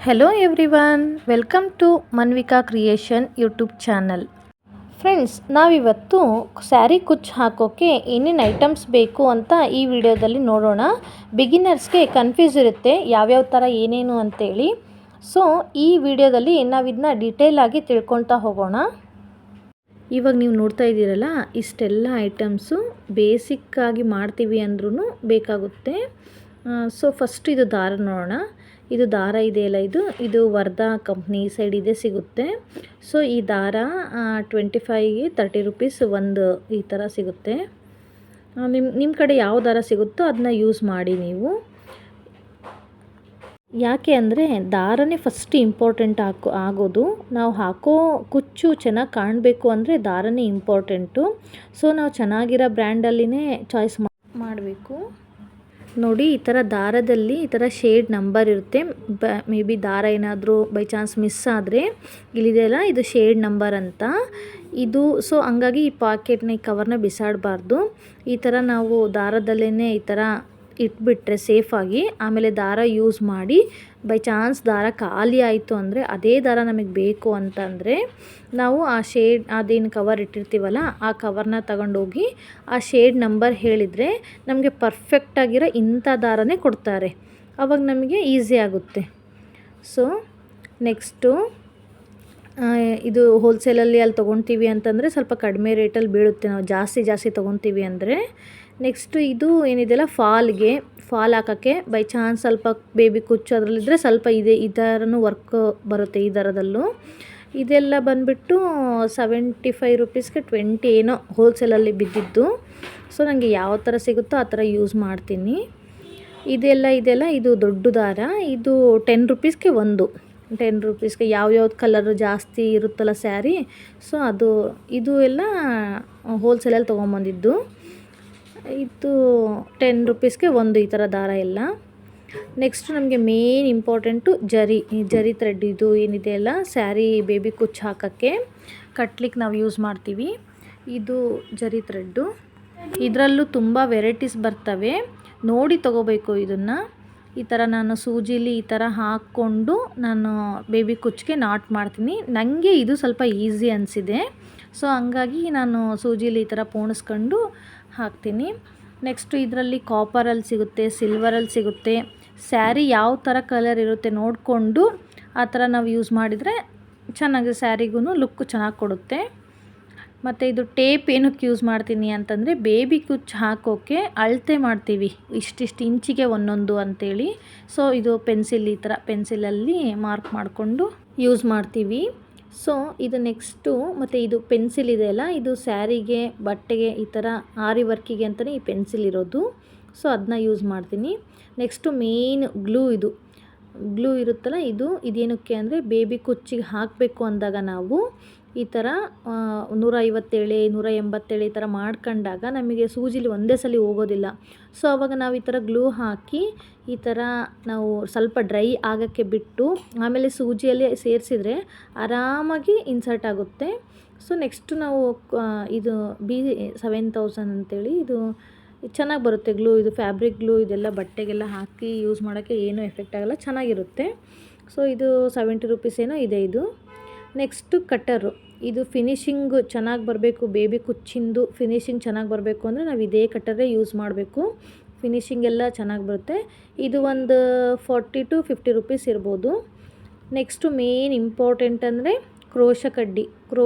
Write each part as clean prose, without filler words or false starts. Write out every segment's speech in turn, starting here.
Hello everyone, welcome to Manvika creation YouTube channel. Friends, ನಾವಿವತ್ತು ಸ್ಯಾರಿ ಕುಚ್ಚು ಹಾಕೋಕ್ಕೆ ಏನೇನು ಐಟಮ್ಸ್ ಬೇಕು ಅಂತ ಈ ವಿಡಿಯೋದಲ್ಲಿ ನೋಡೋಣ. ಬಿಗಿನರ್ಸ್ಗೆ ಕನ್ಫ್ಯೂಸ್ ಇರುತ್ತೆ ಯಾವ್ಯಾವ ಥರ ಏನೇನು ಅಂತೇಳಿ. ಸೊ ಈ ವಿಡಿಯೋದಲ್ಲಿ ನಾವಿದನ್ನ ಡೀಟೇಲ್ ಆಗಿ ತಿಳ್ಕೊಳ್ತಾ ಹೋಗೋಣ. ಇವಾಗ ನೀವು ನೋಡ್ತಾ ಇದ್ದೀರಲ್ಲ, ಇಷ್ಟೆಲ್ಲ ಐಟಮ್ಸು ಬೇಸಿಕ್ಕಾಗಿ ಮಾಡ್ತೀವಿ ಅಂದ್ರೂ ಬೇಕಾಗುತ್ತೆ. ಸೊ ಫಸ್ಟ್ ಇದು ದಾರ ನೋಡೋಣ. ಇದು ದಾರ ಇದೆಯಲ್ಲ, ಇದು ವರ್ಧಾ ಕಂಪ್ನಿ ಸೈಡ್ ಇದೆ ಸಿಗುತ್ತೆ. ಸೊ ಈ ದಾರ 25ಗೆ 30 ರುಪೀಸ್ ಒಂದು ಈ ಥರ ಸಿಗುತ್ತೆ. ನಿಮ್ಮ ಕಡೆ ಯಾವ ದಾರ ಸಿಗುತ್ತೋ ಅದನ್ನ ಯೂಸ್ ಮಾಡಿ ನೀವು. ಯಾಕೆ ಅಂದರೆ ದಾರನೇ ಫಸ್ಟ್ ಇಂಪಾರ್ಟೆಂಟ್ ಆಗೋದು. ನಾವು ಹಾಕೋ ಕುಚ್ಚು ಚೆನ್ನಾಗಿ ಕಾಣಬೇಕು ಅಂದರೆ ದಾರನೇ ಇಂಪಾರ್ಟೆಂಟು. ಸೊ ನಾವು ಚೆನ್ನಾಗಿರೋ ಬ್ರ್ಯಾಂಡಲ್ಲಿನೇ ಚಾಯ್ಸ್ ಮಾಡಬೇಕು. ನೋಡಿ, ಈ ಥರ ದಾರದಲ್ಲಿ ಈ ಥರ ಶೇಡ್ ನಂಬರ್ ಇರುತ್ತೆ. ಮೇ ಬಿ ದಾರ ಏನಾದರೂ ಬೈ ಚಾನ್ಸ್ ಮಿಸ್ ಆದರೆ ಇಲ್ಲಿದೆಯಲ್ಲ, ಇದು ಶೇಡ್ ನಂಬರ್ ಅಂತ ಇದು. ಸೊ ಹಂಗಾಗಿ ಈ ಪಾಕೆಟ್ನ, ಈ ಕವರ್ನ ಬಿಸಾಡಬಾರ್ದು. ಈ ಥರ ನಾವು ದಾರದಲ್ಲೇ ಈ ಥರ ಇಟ್ಬಿಟ್ರೆ ಸೇಫಾಗಿ, ಆಮೇಲೆ ದಾರ ಯೂಸ್ ಮಾಡಿ ಬೈ ಚಾನ್ಸ್ ದಾರ ಖಾಲಿ ಆಯಿತು ಅಂದರೆ, ಅದೇ ದಾರ ನಮಗೆ ಬೇಕು ಅಂತಂದರೆ ನಾವು ಆ ಶೇಡ್, ಅದೇನು ಕವರ್ ಇಟ್ಟಿರ್ತೀವಲ್ಲ ಆ ಕವರ್ನ ತಗೊಂಡೋಗಿ ಆ ಶೇಡ್ ನಂಬರ್ ಹೇಳಿದರೆ ನಮಗೆ ಪರ್ಫೆಕ್ಟಾಗಿರೋ ಇಂಥ ದಾರನೇ ಕೊಡ್ತಾರೆ. ಆವಾಗ ನಮಗೆ ಈಸಿ ಆಗುತ್ತೆ. ಸೊ ನೆಕ್ಸ್ಟು ಇದು ಹೋಲ್ಸೇಲಲ್ಲಿ ಅಲ್ಲಿ ತೊಗೊತೀವಿ ಅಂತಂದರೆ ಸ್ವಲ್ಪ ಕಡಿಮೆ ರೇಟಲ್ಲಿ ಬೀಳುತ್ತೆ, ನಾವು ಜಾಸ್ತಿ ತೊಗೊತೀವಿ ಅಂದರೆ. ನೆಕ್ಸ್ಟು ಇದು ಏನಿದೆಯಲ್ಲ, ಫಾಲ್ ಹಾಕೋಕ್ಕೆ ಬೈ ಚಾನ್ಸ್ ಸ್ವಲ್ಪ ಬೇಬಿ ಕುಚ್ಚು ಅದರಲ್ಲಿದ್ದರೆ ಸ್ವಲ್ಪ ಈ ಥರನೂ ವರ್ಕ್ ಬರುತ್ತೆ ಈ ದರದಲ್ಲೂ. ಇದೆಲ್ಲ ಬಂದುಬಿಟ್ಟು 75 ರುಪೀಸ್ಗೆ 20 ಏನೋ ಹೋಲ್ಸೇಲಲ್ಲಿ ಬಿದ್ದಿದ್ದು. ಸೊ ನನಗೆ ಯಾವ ಥರ ಸಿಗುತ್ತೋ ಆ ಥರ ಯೂಸ್ ಮಾಡ್ತೀನಿ. ಇದೆಲ್ಲ ಇದು ದೊಡ್ಡ ದಾರ, ಇದು 10 ರುಪೀಸ್ಗೆ ಒಂದು. 10 ರುಪೀಸ್ಗೆ ಯಾವ್ಯಾವ್ದು ಕಲರು ಜಾಸ್ತಿ ಇರುತ್ತಲ್ಲ ಸ್ಯಾರಿ, ಸೊ ಇದು ಎಲ್ಲ ಹೋಲ್ಸೇಲಲ್ಲಿ ತೊಗೊಂಬಂದಿದ್ದು. ಇದು 10 ರುಪೀಸ್ಗೆ ಒಂದು ಈ ಥರ ದಾರ ಎಲ್ಲ. ನೆಕ್ಸ್ಟು ನಮಗೆ ಮೇನ್ ಇಂಪಾರ್ಟೆಂಟು ಜರಿ ಥ್ರೆಡ್. ಇದು ಏನಿದೆಯಲ್ಲ, ಸ್ಯಾರಿ ಬೇಬಿ ಕುಚ್ಚು ಹಾಕೋಕ್ಕೆ ಕಟ್ಲಿಕ್ಕೆ ನಾವು ಯೂಸ್ ಮಾಡ್ತೀವಿ. ಇದು ಜರಿ ಥ್ರೆಡ್ಡು. ಇದರಲ್ಲೂ ತುಂಬ ವೆರೈಟೀಸ್ ಬರ್ತವೆ, ನೋಡಿ ತೊಗೋಬೇಕು ಇದನ್ನು. ಈ ಥರ ನಾನು ಸೂಜಿಲಿ ಈ ಥರ ಹಾಕ್ಕೊಂಡು ನಾನು ಬೇಬಿ ಕುಚ್ಚಿಗೆ ನಾಟ್ ಮಾಡ್ತೀನಿ. ನನಗೆ ಇದು ಸ್ವಲ್ಪ ಈಸಿ ಅನಿಸಿದೆ, ಸೊ ಹಂಗಾಗಿ ನಾನು ಸೂಜಿಲಿ ಈ ಥರ ಪೋಣಿಸ್ಕೊಂಡು ಹಾಕ್ತೀನಿ. ನೆಕ್ಸ್ಟು ಇದರಲ್ಲಿ ಕಾಪರಲ್ಲಿ ಸಿಗುತ್ತೆ, ಸಿಲ್ವರಲ್ಲಿ ಸಿಗುತ್ತೆ. ಸ್ಯಾರಿ ಯಾವ ಥರ ಕಲರ್ ಇರುತ್ತೆ ನೋಡಿಕೊಂಡು ಆ ಥರ ನಾವು ಯೂಸ್ ಮಾಡಿದರೆ ಚೆನ್ನಾಗಿ ಸ್ಯಾರಿಗೂ ಲುಕ್ಕು ಚೆನ್ನಾಗಿ ಕೊಡುತ್ತೆ. ಮತ್ತು ಇದು ಟೇಪ್ ಏನಕ್ಕೆ ಯೂಸ್ ಮಾಡ್ತೀನಿ ಅಂತಂದರೆ, ಬೇಬಿ ಕುಚ್ಚು ಹಾಕೋಕ್ಕೆ ಅಳತೆ ಮಾಡ್ತೀವಿ, ಇಷ್ಟಿಷ್ಟು ಇಂಚಿಗೆ ಒಂದೊಂದು ಅಂಥೇಳಿ. ಸೊ ಇದು ಈ ಥರ ಪೆನ್ಸಿಲಲ್ಲಿ ಮಾರ್ಕ್ ಮಾಡಿಕೊಂಡು ಯೂಸ್ ಮಾಡ್ತೀವಿ. ಸೊ ಇದು ನೆಕ್ಸ್ಟು, ಮತ್ತು ಇದು ಪೆನ್ಸಿಲ್ ಇದೆಯಲ್ಲ, ಇದು ಸ್ಯಾರಿಗೆ, ಬಟ್ಟೆಗೆ, ಈ ಥರ ಆರಿ ವರ್ಕಿಗೆ ಅಂತಲೇ ಈ ಪೆನ್ಸಿಲ್ ಇರೋದು. ಸೊ ಅದನ್ನ ಯೂಸ್ ಮಾಡ್ತೀನಿ. ನೆಕ್ಸ್ಟು ಮೇನ್ ಗ್ಲೂ ಇರುತ್ತಲ್ಲ, ಇದೇನಕ್ಕೆ ಅಂದರೆ ಬೇಬಿ ಕುಚ್ಚಿಗೆ ಹಾಕಬೇಕು ಅಂದಾಗ ನಾವು ಈ ಥರ 157 187 ಈ ಥರ ಮಾಡ್ಕೊಂಡಾಗ ನಮಗೆ ಸೂಜಿಲಿ ಒಂದೇ ಸಲ ಹೋಗೋದಿಲ್ಲ. ಸೊ ಆವಾಗ ನಾವು ಈ ಥರ ಗ್ಲೂ ಹಾಕಿ ಈ ಥರ ನಾವು ಸ್ವಲ್ಪ ಡ್ರೈ ಆಗೋಕ್ಕೆ ಬಿಟ್ಟು ಆಮೇಲೆ ಸೂಜಿಯಲ್ಲಿ ಸೇರಿಸಿದ್ರೆ ಆರಾಮಾಗಿ ಇನ್ಸರ್ಟ್ ಆಗುತ್ತೆ. ಸೊ ನೆಕ್ಸ್ಟು ನಾವು ಇದು B7000 ಅಂತೇಳಿ ಇದು ಚೆನ್ನಾಗಿ ಬರುತ್ತೆ ಗ್ಲೂ. ಇದು ಫ್ಯಾಬ್ರಿಕ್ ಗ್ಲೂ. ಇದೆಲ್ಲ ಬಟ್ಟೆಗೆಲ್ಲ ಹಾಕಿ ಯೂಸ್ ಮಾಡೋಕ್ಕೆ ಏನೂ ಎಫೆಕ್ಟ್ ಆಗೋಲ್ಲ, ಚೆನ್ನಾಗಿರುತ್ತೆ. ಸೊ ಇದು 70 ರುಪೀಸ್ ಏನೋ ಇದೆ ಇದು. ನೆಕ್ಸ್ಟು ಕಟ್ಟರು. ಇದು ಫಿನಿಶಿಂಗು ಚೆನ್ನಾಗಿ ಬರಬೇಕು, ಬೇಬಿ ಕುಚ್ಚಿಂದು ಫಿನಿಶಿಂಗ್ ಚೆನ್ನಾಗಿ ಬರಬೇಕು ಅಂದರೆ ನಾವು ಇದೇ ಕಟ್ಟರೇ ಯೂಸ್ ಮಾಡಬೇಕು. ಫಿನಿಶಿಂಗ್ ಎಲ್ಲ ಚೆನ್ನಾಗಿ ಬರುತ್ತೆ. ಇದು ಒಂದು 40 to 50 ರುಪೀಸ್ ಇರ್ಬೋದು. ನೆಕ್ಸ್ಟು ಮೇನ್ ಇಂಪಾರ್ಟೆಂಟ್ ಅಂದರೆ ಕ್ರೋಶ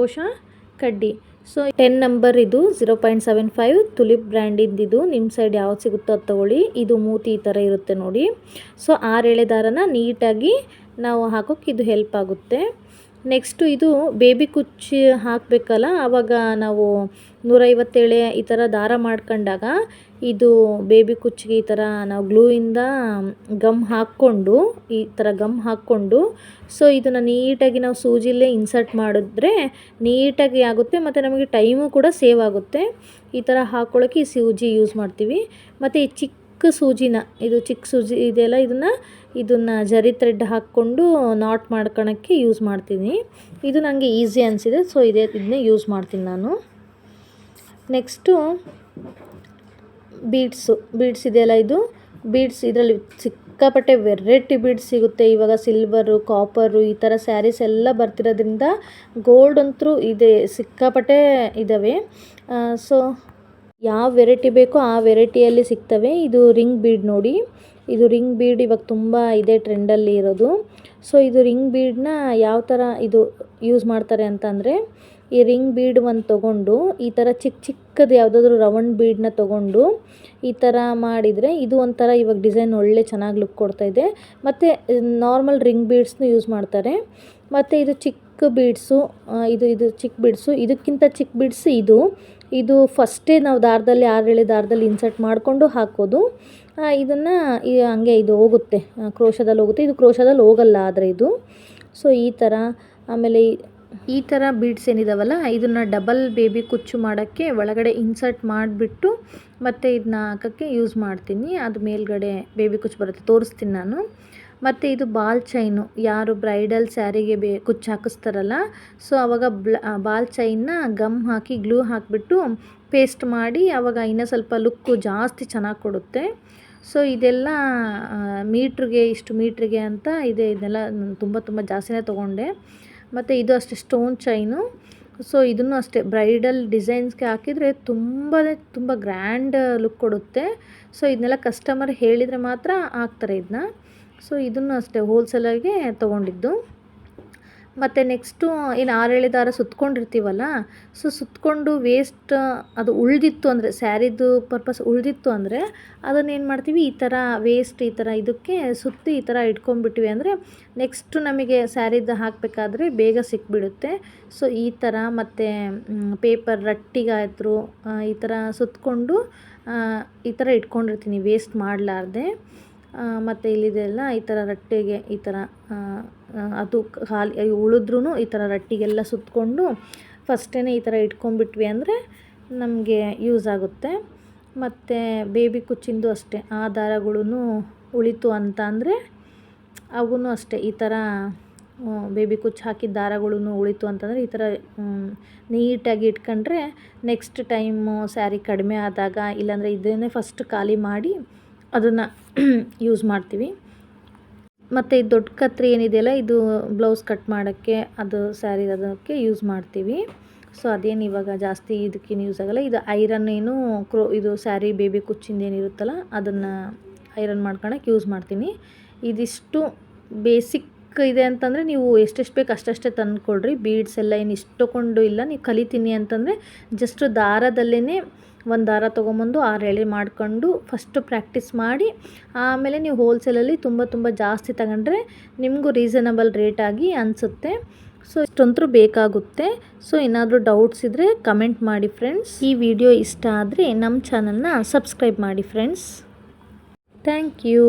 ಕಡ್ಡಿ. ಸೊ 10 ನಂಬರ್ ಇದು 0.75 ತುಲಿಪ್ ಬ್ರ್ಯಾಂಡಿಂದಿದು. ನಿಮ್ಮ ಸೈಡ್ ಯಾವ್ದು ಸಿಗುತ್ತೋ ಅದು ತೊಗೊಳ್ಳಿ. ಇದು ಮೂತಿ ಈ ಥರ ಇರುತ್ತೆ ನೋಡಿ. ಸೊ 6 ಎಳೆ ದಾರನ ನೀಟಾಗಿ ನಾವು ಹಾಕೋಕ್ಕೆ ಇದು ಹೆಲ್ಪ್ ಆಗುತ್ತೆ. ನೆಕ್ಸ್ಟು ಇದು ಬೇಬಿ ಕುಚ್ಚು ಹಾಕಬೇಕಲ್ಲ, ಆವಾಗ ನಾವು 157 ಈ ಥರ ದಾರ ಮಾಡ್ಕೊಂಡಾಗ ಇದು ಬೇಬಿ ಕುಚ್ಚಿಗೆ ಈ ಥರ ನಾವು ಗ್ಲೂಯಿಂದ ಈ ಥರ ಗಮ್ ಹಾಕ್ಕೊಂಡು ಸೊ ಇದನ್ನು ನೀಟಾಗಿ ನಾವು ಸೂಜಿಲೇ ಇನ್ಸರ್ಟ್ ಮಾಡಿದ್ರೆ ನೀಟಾಗಿ ಆಗುತ್ತೆ. ಮತ್ತು ನಮಗೆ ಟೈಮು ಕೂಡ ಸೇವ್ ಆಗುತ್ತೆ. ಈ ಥರ ಹಾಕ್ಕೊಳ್ಳೋಕ್ಕೆ ಈ ಸೂಜಿ ಯೂಸ್ ಮಾಡ್ತೀವಿ. ಮತ್ತು ಈ ಚಿಕ್ಕ ಸೂಜಿ ಇದೆಯಲ್ಲ, ಇದನ್ನು ಜರಿ ಥ್ರೆಡ್ ಹಾಕ್ಕೊಂಡು ನಾಟ್ ಮಾಡ್ಕೊಳಕ್ಕೆ ಯೂಸ್ ಮಾಡ್ತೀನಿ. ಇದು ನನಗೆ ಈಸಿ ಅನಿಸಿದೆ, ಸೊ ಇದನ್ನೇ ಯೂಸ್ ಮಾಡ್ತೀನಿ ನಾನು. ನೆಕ್ಸ್ಟು ಬೀಡ್ಸ್ ಇದೆಯಲ್ಲ, ಇದು ಬೀಡ್ಸ್ ಇದರಲ್ಲಿ ಸಿಕ್ಕಾಪಟ್ಟೆ ವೆರೈಟಿ ಬೀಡ್ಸ್ ಸಿಗುತ್ತೆ ಇವಾಗ. ಸಿಲ್ವರು, ಕಾಪರು ಈ ಥರ ಸ್ಯಾರೀಸ್ ಎಲ್ಲ ಬರ್ತಿರೋದ್ರಿಂದ ಗೋಲ್ಡ್ ಅಂತೂ ಇದೆ, ಸಿಕ್ಕಾಪಟ್ಟೆ ಇದ್ದಾವೆ. ಸೊ ಯಾವ ವೆರೈಟಿ ಬೇಕೋ ಆ ವೆರೈಟಿಯಲ್ಲಿ ಸಿಗ್ತವೆ. ಇದು ರಿಂಗ್ ಬೀಡ್ ನೋಡಿ, ಇದು ರಿಂಗ್ ಬೀಡ್ ಇವಾಗ ತುಂಬ ಇದೆ ಟ್ರೆಂಡಲ್ಲಿ ಇರೋದು. ಸೊ ಇದು ರಿಂಗ್ ಬೀಡನ್ನ ಯಾವ ಥರ ಇದು ಯೂಸ್ ಮಾಡ್ತಾರೆ ಅಂತಂದರೆ, ಈ ರಿಂಗ್ ಬೀಡ್ ಒಂದು ತೊಗೊಂಡು ಈ ಥರ ಚಿಕ್ಕದು ಯಾವುದಾದ್ರೂ ರೌಂಡ್ ಬೀಡನ್ನ ತೊಗೊಂಡು ಈ ಥರ ಮಾಡಿದರೆ ಇದು ಒಂಥರ ಇವಾಗ ಡಿಸೈನ್ ಒಳ್ಳೆ ಚೆನ್ನಾಗಿ ಲುಕ್ ಕೊಡ್ತಾಯಿದೆ. ಮತ್ತು ನಾರ್ಮಲ್ ರಿಂಗ್ ಬೀಡ್ಸ್ನು ಯೂಸ್ ಮಾಡ್ತಾರೆ. ಮತ್ತು ಇದು ಚಿಕ್ಕ ಬೀಡ್ಸು, ಇದು ಚಿಕ್ಕ ಬೀಡ್ಸು, ಇದಕ್ಕಿಂತ ಚಿಕ್ಕ ಬೀಡ್ಸ್ ಇದು ಫಸ್ಟೇ ನಾವು ದಾರದಲ್ಲಿ 6 ಎಳೆ ದಾರದಲ್ಲಿ ಇನ್ಸರ್ಟ್ ಮಾಡಿಕೊಂಡು ಹಾಕೋದು. ಇದನ್ನು ಹಂಗೆ ಇದು ಹೋಗುತ್ತೆ, ಕ್ರೋಶದಲ್ಲಿ ಹೋಗುತ್ತೆ. ಇದು ಕ್ರೋಶದಲ್ಲಿ ಹೋಗಲ್ಲ ಆದರೆ ಇದು. ಸೊ ಈ ಥರ. ಆಮೇಲೆ ಈ ಥರ ಬೀಡ್ಸ್ ಏನಿದಾವಲ್ಲ, ಇದನ್ನು ಡಬಲ್ ಬೇಬಿ ಕುಚ್ಚು ಮಾಡೋಕ್ಕೆ ಒಳಗಡೆ ಇನ್ಸರ್ಟ್ ಮಾಡಿಬಿಟ್ಟು ಮತ್ತು ಇದನ್ನ ಹಾಕೋಕ್ಕೆ ಯೂಸ್ ಮಾಡ್ತೀನಿ. ಅದು ಮೇಲ್ಗಡೆ ಬೇಬಿ ಕುಚ್ಚು ಬರುತ್ತೆ, ತೋರಿಸ್ತೀನಿ ನಾನು. ಮತ್ತು ಇದು ಬಾಲ್ ಚೈನು, ಯಾರು ಬ್ರೈಡಲ್ ಸ್ಯಾರಿಗೆ ಕುಚ್ಚು ಹಾಕಿಸ್ತಾರಲ್ಲ, ಸೊ ಆವಾಗ ಬಾಲ್ ಚೈನ್ನ ಗಮ್ ಹಾಕಿ ಗ್ಲೂ ಹಾಕಿಬಿಟ್ಟು ಪೇಸ್ಟ್ ಮಾಡಿ ಆವಾಗ ಇನ್ನೂ ಸ್ವಲ್ಪ ಲುಕ್ಕು ಜಾಸ್ತಿ ಚೆನ್ನಾಗಿ ಕೊಡುತ್ತೆ. ಸೊ ಇದೆಲ್ಲ ಇಷ್ಟು ಮೀಟ್ರಿಗೆ ಅಂತ ಇದೆ. ಇದನ್ನೆಲ್ಲ ತುಂಬ ಜಾಸ್ತಿನೇ ತೊಗೊಂಡೆ. ಮತ್ತು ಇದು ಅಷ್ಟೇ ಸ್ಟೋನ್ ಚೈನು. ಸೊ ಇದನ್ನು ಅಷ್ಟೇ ಬ್ರೈಡಲ್ ಡಿಸೈನ್ಸ್ಗೆ ಹಾಕಿದರೆ ತುಂಬ ಗ್ರ್ಯಾಂಡ್ ಲುಕ್ ಕೊಡುತ್ತೆ. ಸೊ ಇದನ್ನೆಲ್ಲ ಕಸ್ಟಮರ್ ಹೇಳಿದರೆ ಮಾತ್ರ ಹಾಕ್ತಾರೆ ಇದನ್ನ. ಸೊ ಇದನ್ನು ಅಷ್ಟೇ ಹೋಲ್ಸೇಲಾಗೆ ತೊಗೊಂಡಿದ್ದು. ಮತ್ತು ನೆಕ್ಸ್ಟು ಏನು 6 ಎಳೆ ದಾರ ಸುತ್ಕೊಂಡಿರ್ತೀವಲ್ಲ, ಸೊ ಸುತ್ತಕೊಂಡು ವೇಸ್ಟ್ ಅದು ಉಳಿದಿತ್ತು ಅಂದರೆ, ಸ್ಯಾರಿದು ಪರ್ಪಸ್ ಉಳಿದಿತ್ತು ಅಂದರೆ ಅದನ್ನೇನು ಮಾಡ್ತೀವಿ, ಈ ಥರ ವೇಸ್ಟ್ ಈ ಥರ ಇದಕ್ಕೆ ಸುತ್ತಿ ಈ ಥರ ಇಟ್ಕೊಂಡ್ಬಿಟ್ವಿ ಅಂದರೆ ನೆಕ್ಸ್ಟು ನಮಗೆ ಸ್ಯಾರಿದು ಹಾಕಬೇಕಾದ್ರೆ ಬೇಗ ಸಿಕ್ಬಿಡುತ್ತೆ. ಸೊ ಈ ಥರ. ಮತ್ತು ಪೇಪರ್ ರಟ್ಟಿಗಾದ್ರು ಈ ಥರ ಸುತ್ತಕೊಂಡು ಈ ಥರ ಇಟ್ಕೊಂಡಿರ್ತೀನಿ ವೇಸ್ಟ್ ಮಾಡಲಾರ್ದೆ. ಮತ್ತು ಇಲ್ಲಿದೆಲ್ಲ ಈ ಥರ ರಟ್ಟೆಗೆ ಈ ಥರ ಅದು ಖಾಲಿ ಉಳಿದ್ರೂ ಈ ಥರ ರಟ್ಟಿಗೆಲ್ಲ ಸುತ್ತಕೊಂಡು ಫಸ್ಟೇ ಈ ಥರ ಇಟ್ಕೊಂಡ್ಬಿಟ್ವಿ ಅಂದರೆ ನಮಗೆ ಯೂಸ್ ಆಗುತ್ತೆ. ಮತ್ತು ಬೇಬಿ ಕುಚ್ಚಿಂದು ಅಷ್ಟೇ, ಆ ದಾರಗಳೂ ಉಳಿತು ಅಂತ ಅಂದರೆ ಅವೂ ಅಷ್ಟೇ ಈ ಥರ ಬೇಬಿ ಕುಚ್ಚು ಹಾಕಿದ ದಾರಗಳೂ ಉಳಿತು ಅಂತಂದರೆ ಈ ಥರ ನೀಟಾಗಿ ಇಟ್ಕೊಂಡ್ರೆ ನೆಕ್ಸ್ಟ್ ಟೈಮು ಸ್ಯಾರಿ ಕಡಿಮೆ ಆದಾಗ, ಇಲ್ಲಾಂದರೆ ಇದನ್ನೇ ಫಸ್ಟ್ ಖಾಲಿ ಮಾಡಿ ಅದನ್ನು ಯೂಸ್ ಮಾಡ್ತೀವಿ. ಮತ್ತು ಈ ದೊಡ್ಡ ಕತ್ರಿ ಏನಿದೆಯಲ್ಲ, ಇದು ಬ್ಲೌಸ್ ಕಟ್ ಮಾಡೋಕ್ಕೆ, ಅದು ಸ್ಯಾರಿ ಅದಕ್ಕೆ ಯೂಸ್ ಮಾಡ್ತೀವಿ. ಸೊ ಅದೇನು ಇವಾಗ ಜಾಸ್ತಿ ಇದಕ್ಕೇನು ಯೂಸ್ ಆಗೋಲ್ಲ. ಇದು ಐರನ್ ಇದು ಸ್ಯಾರಿ ಬೇಬಿ ಕುಚ್ಚಿಂದ ಏನಿರುತ್ತಲ್ಲ ಅದನ್ನು ಐರನ್ ಮಾಡ್ಕೊಳಕ್ಕೆ ಯೂಸ್ ಮಾಡ್ತೀನಿ. ಇದಿಷ್ಟು ಬೇಸಿಕ್ ಇದೆ ಅಂತಂದರೆ ನೀವು ಎಷ್ಟೆಷ್ಟು ಬೇಕು ಅಷ್ಟಷ್ಟೇ ತಂದುಕೊಡ್ರಿ. ಬೀಡ್ಸ್ ಎಲ್ಲ ಏನು ಇಷ್ಟು ತೊಗೊಂಡು ಇಲ್ಲ. ನೀವು ಕಲಿತೀನಿ ಅಂತಂದರೆ ಜಸ್ಟ್ ದಾರದಲ್ಲೇ ಒಂದು ದಾರ ತೊಗೊಂಬಂದು 6 ಎಳೆ ಮಾಡ್ಕೊಂಡು ಫಸ್ಟು ಪ್ರಾಕ್ಟೀಸ್ ಮಾಡಿ ಆಮೇಲೆ ನೀವು ಹೋಲ್ಸೇಲಲ್ಲಿ ತುಂಬ ಜಾಸ್ತಿ ತಗೊಂಡ್ರೆ ನಿಮಗೂ ರೀಸನಬಲ್ ರೇಟಾಗಿ ಅನಿಸುತ್ತೆ. ಸೊ ಇಷ್ಟೊಂತೂ ಬೇಕಾಗುತ್ತೆ. ಸೊ ಏನಾದರೂ ಡೌಟ್ಸ್ ಇದ್ದರೆ ಕಮೆಂಟ್ ಮಾಡಿ ಫ್ರೆಂಡ್ಸ್. ಈ ವಿಡಿಯೋ ಇಷ್ಟ ಆದರೆ ನಮ್ಮ ಚಾನಲ್ನ ಸಬ್ಸ್ಕ್ರೈಬ್ ಮಾಡಿ ಫ್ರೆಂಡ್ಸ್. Thank you.